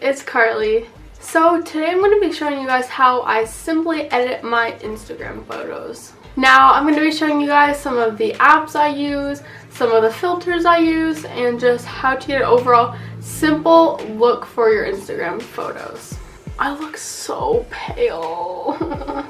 it's Carly. So today I'm going to be showing you guys how I simply edit my Instagram photos. Now I'm going to be showing you guys some of the apps I use, some of the filters I use, and just how to get an overall simple look for your Instagram photos. I look so pale.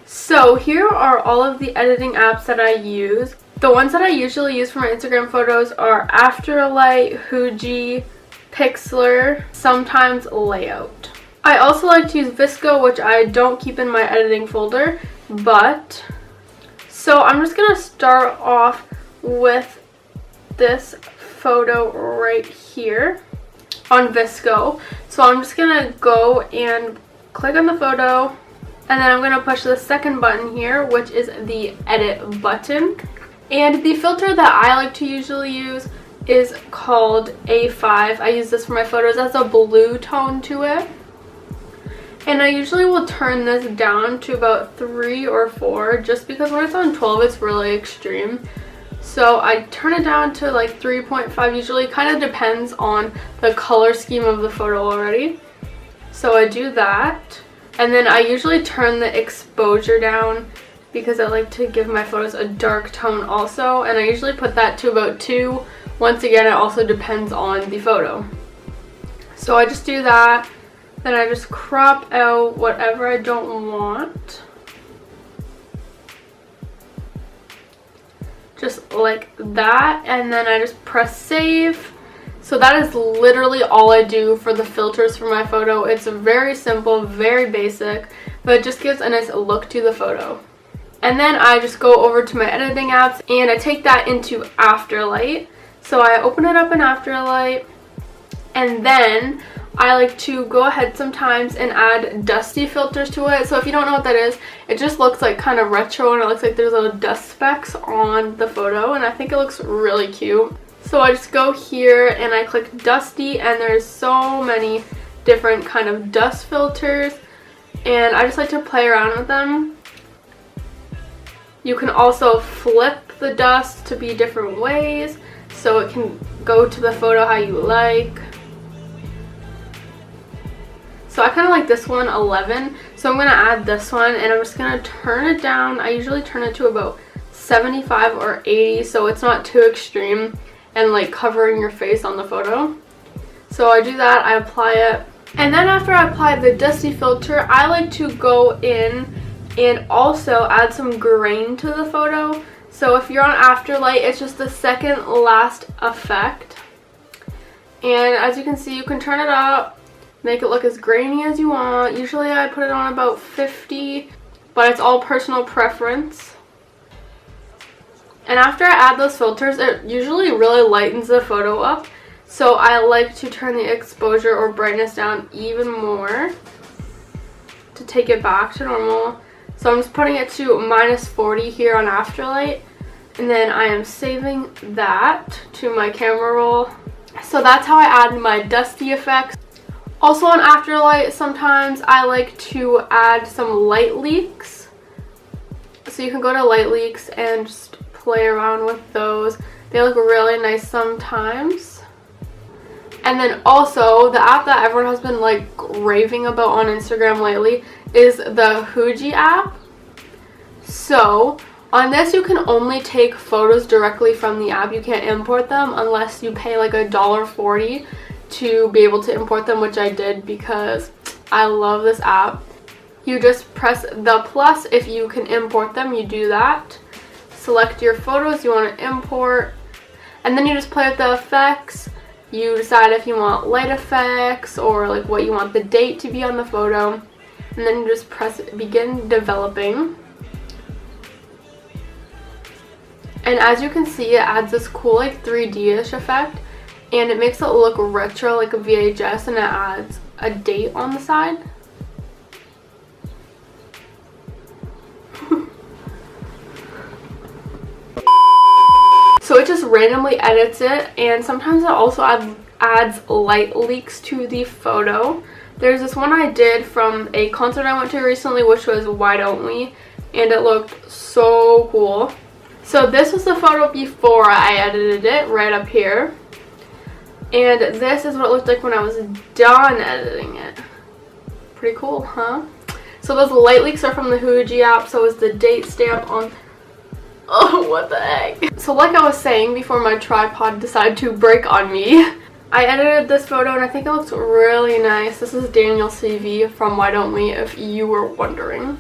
So here are all of the editing apps that I use. The ones that I usually use for my Instagram photos are Afterlight, Fuji, Pixlr, sometimes Layout. I also like to use VSCO, which I don't keep in my editing folder, but so I'm just gonna start off with this photo right here on VSCO. So I'm just gonna go and click on the photo, and then I'm gonna push the second button here, which is the edit button. And the filter that I like to usually use is called A5. I use this for my photos. That's a blue tone to it. And I usually will turn this down to about 3 or 4, just because when it's on 12 it's really extreme. So I turn it down to like 3.5 usually. Kind of depends on the color scheme of the photo already. So I do that. And then I usually turn the exposure down because I like to give my photos a dark tone also. And I usually put that to about 2. Once again, it also depends on the photo. So I just do that. Then I just crop out whatever I don't want. Just like that. And then I just press save. So that is literally all I do for the filters for my photo. It's very simple, very basic, but it just gives a nice look to the photo. And then I just go over to my editing apps and I take that into Afterlight. So I open it up in Afterlight, and then I like to go ahead sometimes and add dusty filters to it. So if you don't know what that is, it just looks like kind of retro and it looks like there's little dust specks on the photo, and I think it looks really cute. So I just go here and I click dusty, and there's so many different kind of dust filters, and I just like to play around with them. You can also flip the dust to be different ways, so it can go to the photo how you like. So I kind of like this one, 11. So I'm going to add this one, and I'm just going to turn it down. I usually turn it to about 75 or 80, so it's not too extreme and like covering your face on the photo. So I do that, I apply it. And then after I apply the dusty filter, I like to go in and also add some grain to the photo. So if you're on Afterlight, it's just the second last effect. And as you can see, you can turn it up, make it look as grainy as you want. Usually I put it on about 50, but it's all personal preference. And after I add those filters, it usually really lightens the photo up. So I like to turn the exposure or brightness down even more to take it back to normal. So I'm just putting it to -40 here on Afterlight. And then I am saving that to my camera roll. So that's how I add my dusty effects. Also on Afterlight, sometimes I like to add some light leaks. So you can go to light leaks and just play around with those. They look really nice sometimes. And then also the app that everyone has been like raving about on Instagram lately is the Fuji app. So on this you can only take photos directly from the app. You can't import them unless you pay like $1.40 to be able to import them, which I did because I love this app. You just press the plus if you can import them, you do that. Select your photos you want to import, and then you just play with the effects. You decide if you want light effects or like what you want the date to be on the photo, and then you just press begin developing. And as you can see, it adds this cool like 3D-ish effect, and it makes it look retro like a VHS, and it adds a date on the side. So it just randomly edits it, and sometimes it also adds light leaks to the photo. There's this one I did from a concert I went to recently, which was Why Don't We, and it looked so cool. So this was the photo before I edited it, right up here. And this is what it looked like when I was done editing it. Pretty cool, huh? So those light leaks are from the Fuji app, so is the date stamp on... Oh, what the heck? So like I was saying before my tripod decided to break on me, I edited this photo and I think it looks really nice. This is Daniel CV from Why Don't We, if you were wondering.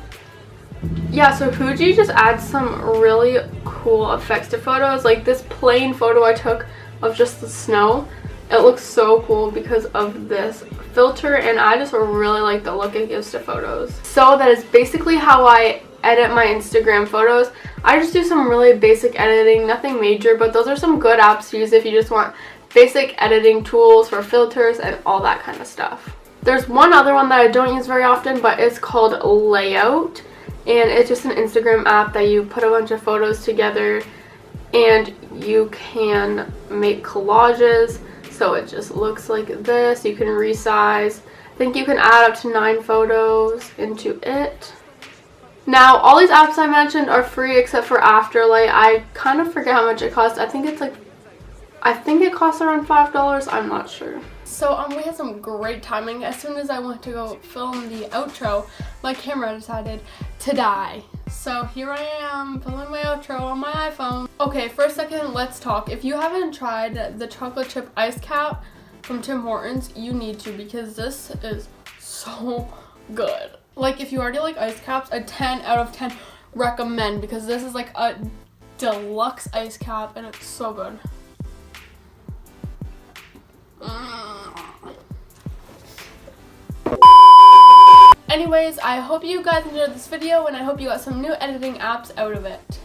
Yeah, so Fuji just adds some really cool effects to photos. Like this plain photo I took of just the snow, it looks so cool because of this filter, and I just really like the look it gives to photos. So that is basically how I edit my Instagram photos. I just do some really basic editing, nothing major, but those are some good apps to use if you just want basic editing tools for filters and all that kind of stuff. There's one other one that I don't use very often, but it's called Layout, and it's just an Instagram app that you put a bunch of photos together and you can make collages. So it just looks like this. You can resize. I think you can add up to 9 photos into it. Now, all these apps I mentioned are free except for Afterlight. I kind of forget how much it costs. I think it costs around $5. I'm not sure. So we had some great timing. As soon as I went to go film the outro, my camera decided to die. So here I am filming my outro on my iPhone. Okay, for a second, let's talk. If you haven't tried the chocolate chip ice cap from Tim Hortons, you need to, because this is so good. Like, if you already like ice caps, a 10 out of 10 recommend, because this is like a deluxe ice cap and it's so good. Anyways, I hope you guys enjoyed this video and I hope you got some new editing apps out of it.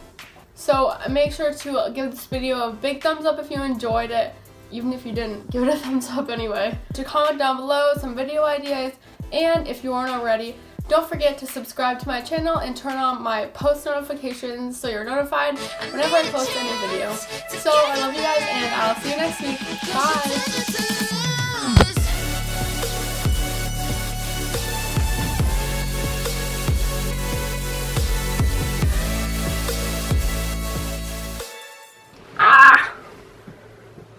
So make sure to give this video a big thumbs up if you enjoyed it. Even if you didn't, give it a thumbs up anyway. To comment down below some video ideas, and if you aren't already, don't forget to subscribe to my channel and turn on my post notifications so you're notified whenever I post a new video. So I love you guys and I'll see you next week. Bye!